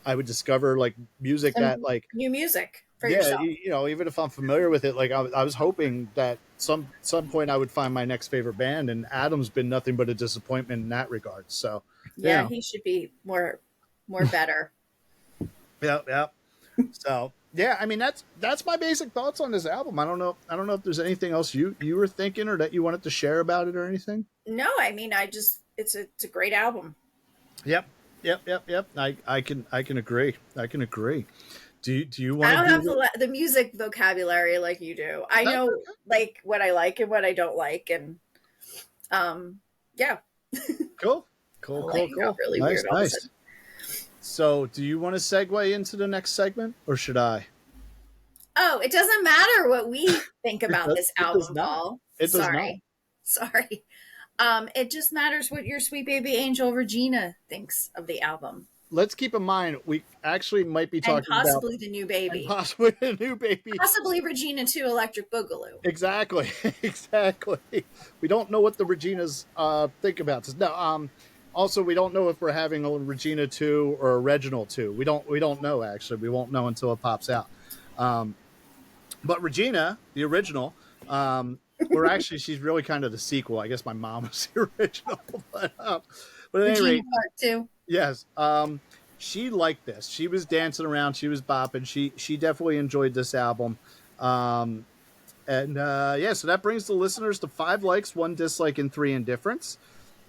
I would discover like music
Some
that like
new music for
yeah,
yourself.
even if I'm familiar with it, like I was hoping that some point I would find my next favorite band, and Adam's been nothing but a disappointment in that regard. So,
Yeah, he should be more better.
yeah. So, yeah, I mean that's my basic thoughts on this album. I don't know if there's anything else you were thinking or that you wanted to share about it or anything.
No, I mean, it's a great album.
Yep. I can agree. I can agree. Do you
I
want
don't
to
have
do
the music vocabulary like you do. I
that?
know like what I like and what I don't like, and yeah.
Cool.
Like, got really weird all of a
Nice.
sudden.
So, do you want to segue into the next segment, or should I?
Oh, it doesn't matter what we think about this
It does
album,
not.
Paul.
It does not.
Sorry. It just matters what your sweet baby angel Regina thinks of the album.
Let's keep in mind we actually might be
And
talking
possibly
about
the new baby.
possibly a new baby.
Possibly Regina 2 Electric Boogaloo.
Exactly, exactly. We don't know what the Reginas think about this. No, also we don't know if we're having a Regina 2 or a Reginald 2. We don't know actually. We won't know until it pops out. But Regina, the original, or actually she's really kind of the sequel. I guess my mom was the original, but at any
Regina
rate,
Part 2.
yes. She liked this. She was dancing around. She was bopping. She definitely enjoyed this album. So that brings the listeners to 5 likes, 1 dislike, and 3 indifference.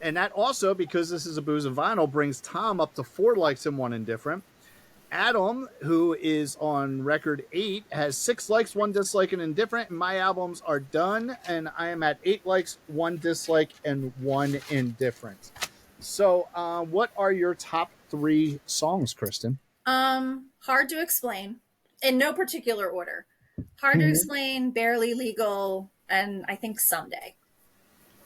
And that also, because this is a Booze and Vinyl, brings Tom up to 4 likes and 1 indifferent. Adam, who is on record 8, has 6 likes, 1 dislike, and indifferent. And my albums are done, and I am at 8 likes, 1 dislike, and 1 indifferent. So, what are your top 3 songs, Kristen?
Hard to explain. In no particular order. Hard to explain, Barely Legal, and I think Someday.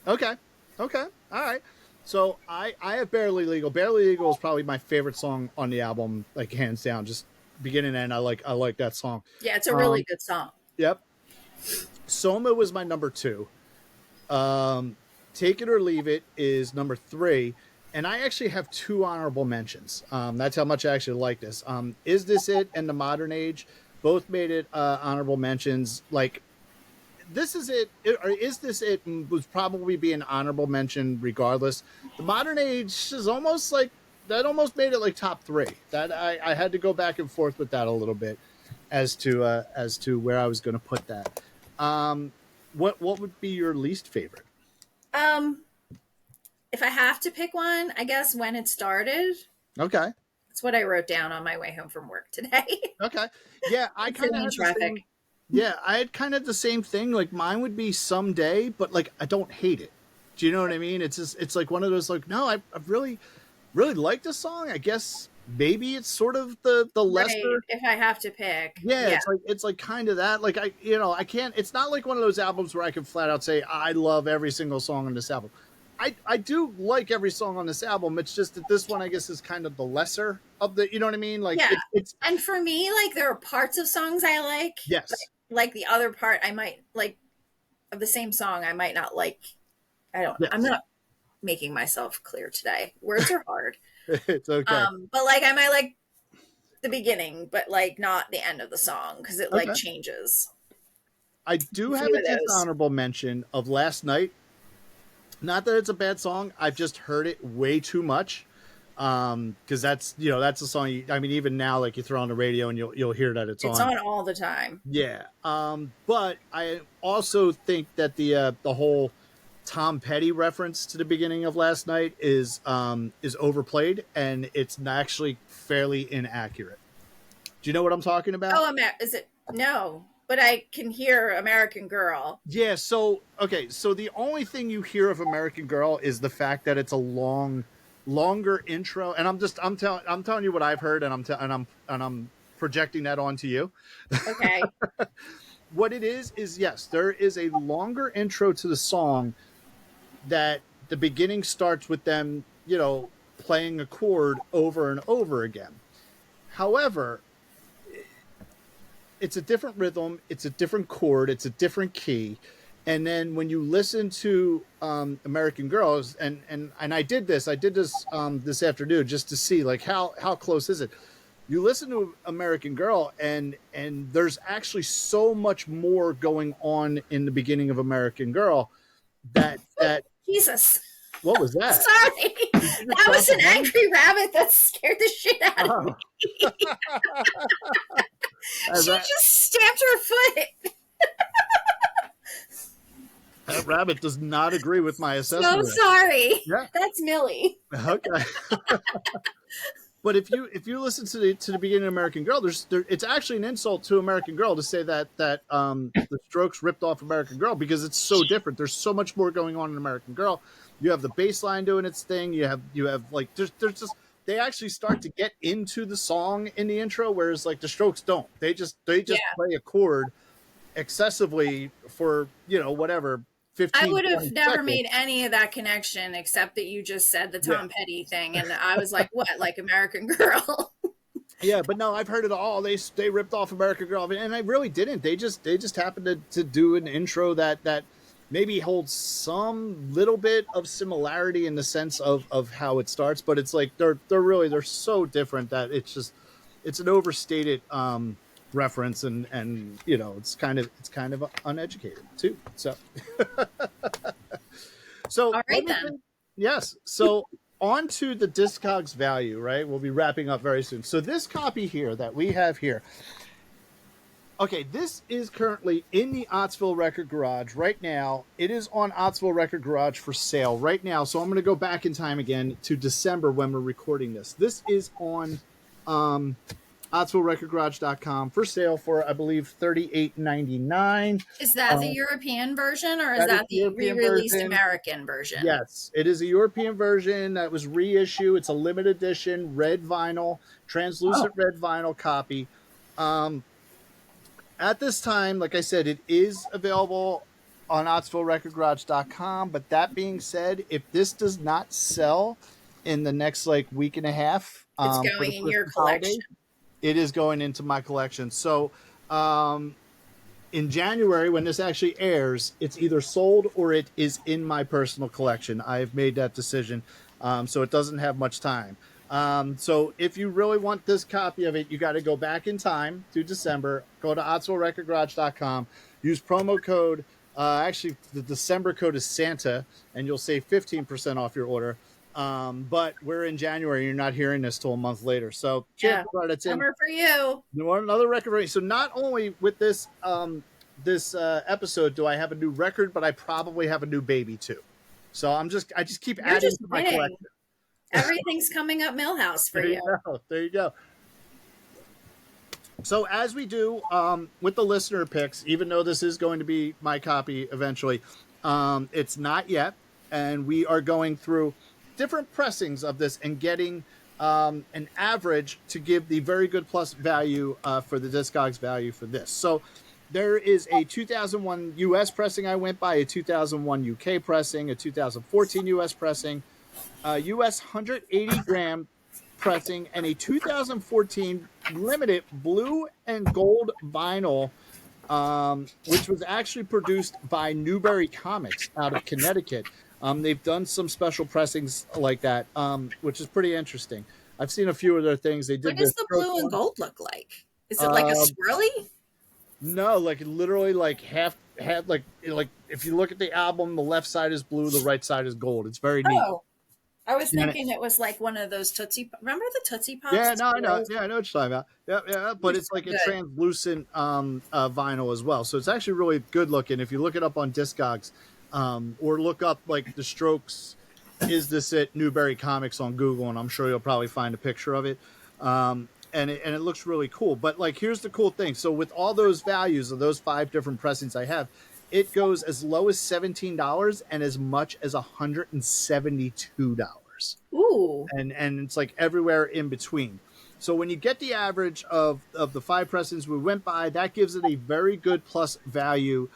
Okay. All right. So I have Barely Legal. Barely Legal is probably my favorite song on the album, like hands down. Just beginning and end, I like that song.
Yeah, it's a really good song.
Yep. Soma was my number 2. Take It or Leave It is number 3. And I actually have 2 honorable mentions. That's how much I actually like this. Is This It and The Modern Age both made it honorable mentions. Like, This Is It, or Is This It would probably be an honorable mention regardless. The Modern Age is almost like, that almost made it like top 3. That I had to go back and forth with that a little bit as to where I was going to put that. What would be your least favorite?
If I have to pick one, I guess When It Started.
Okay.
That's what I wrote down on my way home from work today.
Okay. Yeah, I kind of had traffic. I had kind of the same thing. Like mine would be Someday, but like I don't hate it. Do you know what I mean? It's just, it's like one of those like, no, I really like this song. I guess maybe it's sort of the lesser.
Right, if I have to pick.
Yeah, it's like kind of that. Like I can't. It's not like one of those albums where I can flat out say I love every single song on this album. I do like every song on this album. It's just that this one, I guess, is kind of the lesser of the, you know what I mean? Like,
yeah.
It's
and for me, like there are parts of songs I like.
Yes.
Like the other part I might like of the same song I might not like.
Yes.
I'm not making myself clear today. Words are hard.
It's okay.
But like I might like the beginning, but like not the end of the song because it like changes.
I do have a dishonorable mention of Last Night. Not that it's a bad song. I've just heard it way too much. Because that's a song. I mean, even now, like you throw on the radio and you'll hear that it's
It's
on.
on all the time.
Yeah. But I also think that the whole Tom Petty reference to the beginning of last night is overplayed, and it's actually fairly inaccurate. Do you know what I'm talking about?
Oh, is it? No, but I can hear American Girl.
Yeah. So okay. So the only thing you hear of American Girl is the fact that it's a longer intro, and I'm telling you what I've heard, and I'm projecting that onto you.
Okay.
What it is yes, there is a longer intro to the song that the beginning starts with them, playing a chord over and over again. However, it's a different rhythm, it's a different chord, it's a different key. And then when you listen to American Girls, and I did this this afternoon just to see like how close is it. You listen to American Girl, and there's actually so much more going on in the beginning of American Girl that
Jesus.
what was that?
Sorry. That was an angry rabbit that scared the shit out of me. She just stamped her foot.
That rabbit does not agree with my assessment.
So sorry.
Yeah.
That's Millie.
Okay. But if you listen to the beginning of American Girl, it's actually an insult to American Girl to say that the Strokes ripped off American Girl, because it's so different. There's so much more going on in American Girl. You have the bass line doing its thing. You have like there's just, they actually start to get into the song in the intro, whereas like the Strokes don't. They just play a chord excessively for whatever. 15,
I would have never
seconds.
made any of that connection except that you just said the Tom Petty thing, and I was like, "What? Like American Girl?"
Yeah, but no, I've heard it all. They ripped off American Girl, and I really didn't. They just happened to do an intro that maybe holds some little bit of similarity in the sense of how it starts, but it's like they're so different that it's an overstated reference, and it's kind of uneducated too. So so
All right then.
yes. So on to the Discogs value, right? We'll be wrapping up very soon. So this copy here that we have here, okay, this is currently in the Ottsville Record Garage right now. It is on Ottsville Record Garage for sale right now. So I'm going to go back in time again to December when we're recording this. This is on OttsvilleRecordGarage.com for sale for, I believe, $38.99.
Is that the European version, or is that the re-released American version?
Yes, it is a European version that was reissue. It's a limited edition red vinyl, translucent red vinyl copy. At this time, like I said, it is available on OttsvilleRecordGarage.com. But that being said, if this does not sell in the next week and a half,
it's going in your collection.
It is going into my collection. So in January, when this actually airs, it's either sold or it is in my personal collection. I've made that decision. So it doesn't have much time. So if you really want this copy of it, you got to go back in time to December. Go to OttsvilleRecordGarage.com. Use promo code. Actually, the December code is Santa, and you'll save 15% off your order. But we're in January. You're not hearing this till a month later. So it's in.
Summer for you.
Another record. So not only with this episode do I have a new record, but I probably have a new baby too. So I just keep adding to my collection.
Everything's coming up Millhouse for you.
There you go. So as we do with the listener picks, even though this is going to be my copy eventually, it's not yet, and we are going through different pressings of this and getting an average to give the very good plus value for the Discogs value for this. So there is a 2001 US pressing I went by, a 2001 UK pressing, a 2014 US pressing, US 180 gram pressing, and a 2014 limited blue and gold vinyl, which was actually produced by Newberry Comics out of Connecticut. They've done some special pressings like that, which is pretty interesting. I've seen a few of their things. They did.
What does the blue and gold look like? Is it like a swirly?
No, literally half like if you look at the album, the left side is blue, the right side is gold. It's very neat.
I was
And
thinking it was like one of those Tootsie. Remember the Tootsie Pops?
yeah, no, I know.
toys?
Yeah, I know what you're talking about. Yeah, yeah,
They're
but it's
so
like a
good.
translucent vinyl as well. So it's actually really good looking. If you look it up on Discogs, or look up like The Strokes, "Is This It?" Newberry Comics on Google, and I'm sure you'll probably find a picture of it. And it looks really cool. But like, here's the cool thing. So with all those values of those 5 different pressings I have, it goes as low as $17 and as much as $172.
Ooh.
And it's like everywhere in between. So when you get the average of the 5 pressings we went by, that gives it a very good plus value,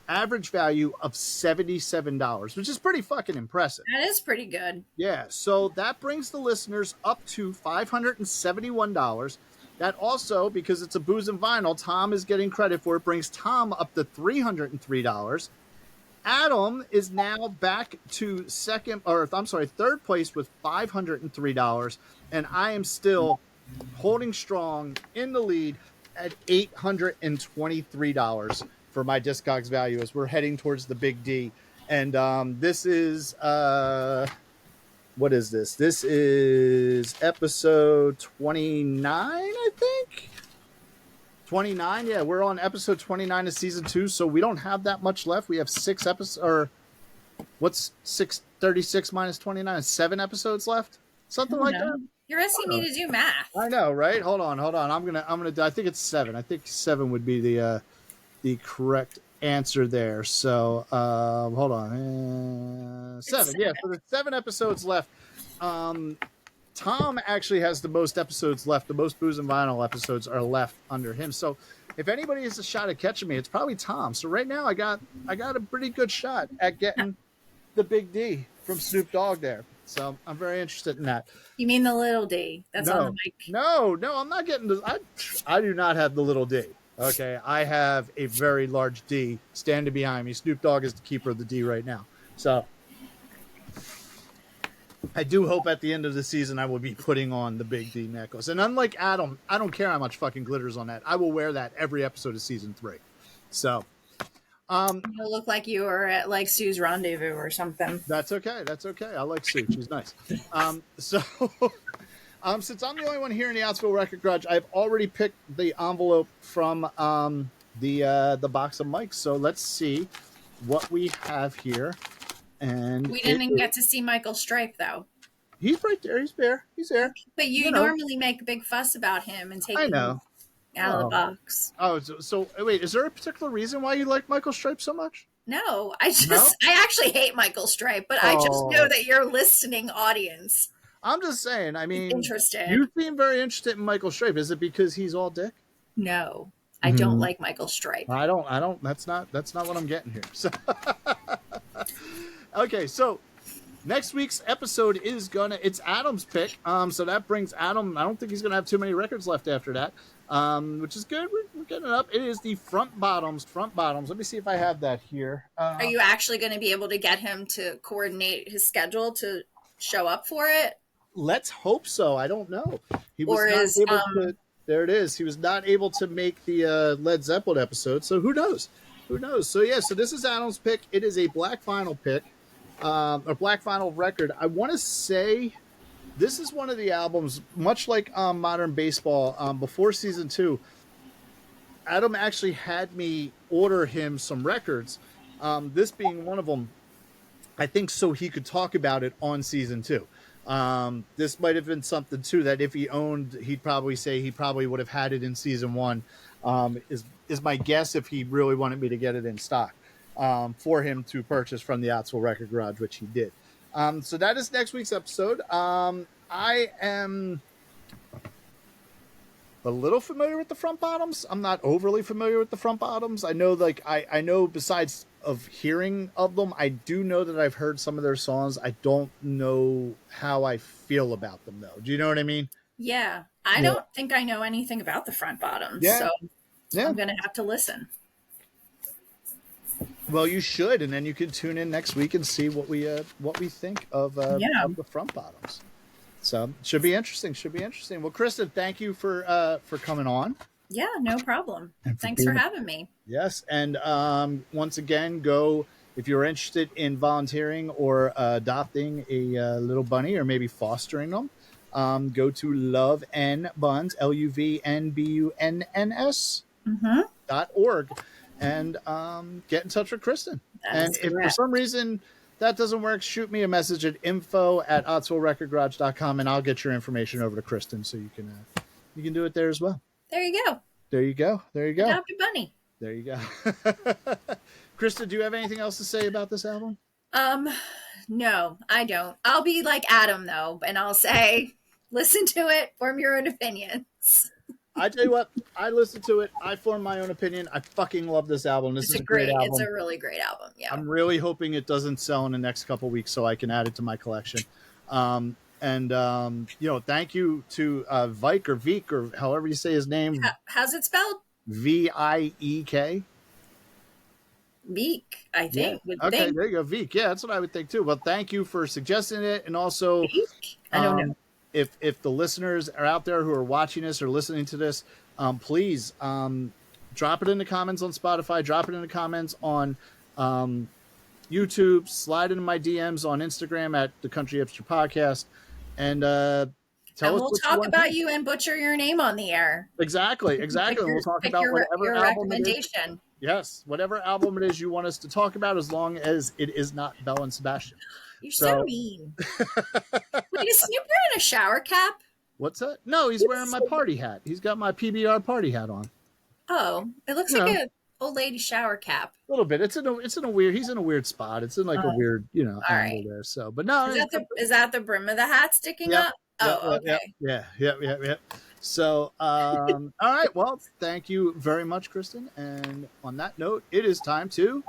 average value of $77, which is pretty fucking impressive.
That is pretty good.
Yeah, so that brings the listeners up to $571. That also, because it's a booze and vinyl, Tom is getting credit for it, brings Tom up to $303. Adam is now back to third place with $503, and I am still holding strong in the lead at $823 for my Discogs value as we're heading towards the Big D. And this is what is this? This is episode 29, I think. 29, yeah, we're on episode 29 of season 2, so we don't have that much left. We have 6 episodes, or what's 636 minus 29? 7 episodes left, something like that.
You're asking me to do math.
I know, right? Hold on. I'm gonna. I think it's 7. I think 7 would be the correct answer there. So hold on, 7. Yeah, so there's 7 episodes left. Tom actually has the most episodes left. The most Booze and Vinyl episodes are left under him. So if anybody has a shot at catching me, it's probably Tom. So right now I got a pretty good shot at getting the Big D from Snoop Dogg there. So I'm very interested in that.
You mean the little D? That's on the mic.
No, I'm not getting this. I do not have the little D. Okay, I have a very large D standing behind me. Snoop Dogg is the keeper of the D right now. So I do hope at the end of the season I will be putting on the Big D necklace. And unlike Adam, I don't care how much fucking glitters on that. I will wear that every episode of season 3. So
you look like you were at like Sue's rendezvous or something.
That's okay. That's okay. I like Sue. She's nice. So since I'm the only one here in the Outsville Record Garage, I've already picked the envelope from the box of mics. So let's see what we have here. And
we didn't get to see Michael Stripe though.
He's right there. He's there. He's there.
But you normally make a big fuss about him and take him out of the box.
Oh, so wait, is there a particular reason why you like Michael Stripe so much?
No, I actually hate Michael Stripe, but I just know that your listening audience.
I'm just saying, I mean,
interested.
You seem very interested in Michael Stripe. Is it because he's all dick?
No, I don't like Michael Stripe.
I don't. That's not what I'm getting here. So okay, so next week's episode is it's Adam's pick. So that brings Adam. I don't think he's gonna have too many records left after that. Which is good. We're getting it up. It is the front bottoms. Let me see if I have that here.
Are you actually going to be able to get him to coordinate his schedule to show up for it?
Let's hope so. I don't know. He was not able to. There it is. He was not able to make the Led Zeppelin episode. So who knows? Who knows? So yeah. So this is Adam's pick. It is a black vinyl pick, a black vinyl record. I want to say this is one of the albums, much like Modern Baseball, before season 2, Adam actually had me order him some records, this being one of them, I think, so he could talk about it on season 2. This might have been something, too, that if he owned, he'd probably say he probably would have had it in season 1, is my guess if he really wanted me to get it in stock for him to purchase from the Outsville Record Garage, which he did. So that is next week's episode. I am a little familiar with the front bottoms. I'm not overly familiar with the front bottoms. I know, I know besides of hearing of them, I do know that I've heard some of their songs. I don't know how I feel about them, though. Do you know what I mean?
Yeah. I don't think I know anything about the front bottoms. Yeah. So I'm going to have to listen.
Well, you should, and then you can tune in next week and see what we think of the front bottoms. So should be interesting. Well, Kristen, thank you for coming on.
Yeah, no problem. Thanks for having me.
Yes, and once again, go If you're interested in volunteering or adopting a little bunny or maybe fostering them, go to Love N Buns, LUVNBUNNS
Mm-hmm.
.org, and get in touch with Kristen.
That
And
is
if for
correct.
some reason that doesn't work, shoot me a message at info@OttsvilleRecordGarage.com, and I'll get your information over to Kristen so you can do it there as well.
There you go.
There you go. There you go.
Adopt a bunny.
There you go. Krista, do you have anything else to say about this album?
No, I don't. I'll be like Adam though, and I'll say, listen to it, form your own opinions.
I tell you what, I listened to it. I formed my own opinion. I fucking love this album. This is a great album.
It's a really great album. Yeah.
I'm really hoping it doesn't sell in the next couple of weeks so I can add it to my collection. Thank you to Vike or Veek or however you say his name.
How's it spelled?
Viek.
Veek, I think.
Yeah. Okay, there you go. Veek. Yeah, that's what I would think too. Well, thank you for suggesting it. And also,
Veek? I don't know.
If the listeners are out there who are watching this or listening to this, please drop it in the comments on Spotify, drop it in the comments on YouTube, slide into my DMs on Instagram at the Country Hipster Podcast, and tell us.
We'll talk about you and butcher your name on the air.
Exactly. We'll talk about whatever
your
album
recommendation.
It is. Yes, whatever album it is you want us to talk about, as long as it is not Belle and Sebastian.
You're so mean. Wait, is Snoop wearing a shower cap?
What's that? No, he's wearing my party hat. He's got my PBR party hat on.
Oh, it looks like an old lady shower cap.
A little bit. It's in a weird. He's in a weird spot. It's in like a weird, angle there. So, but no.
Is that the brim of the hat sticking up? Oh, okay.
Yeah. So, all right. Well, thank you very much, Kristen. And on that note, it is time to.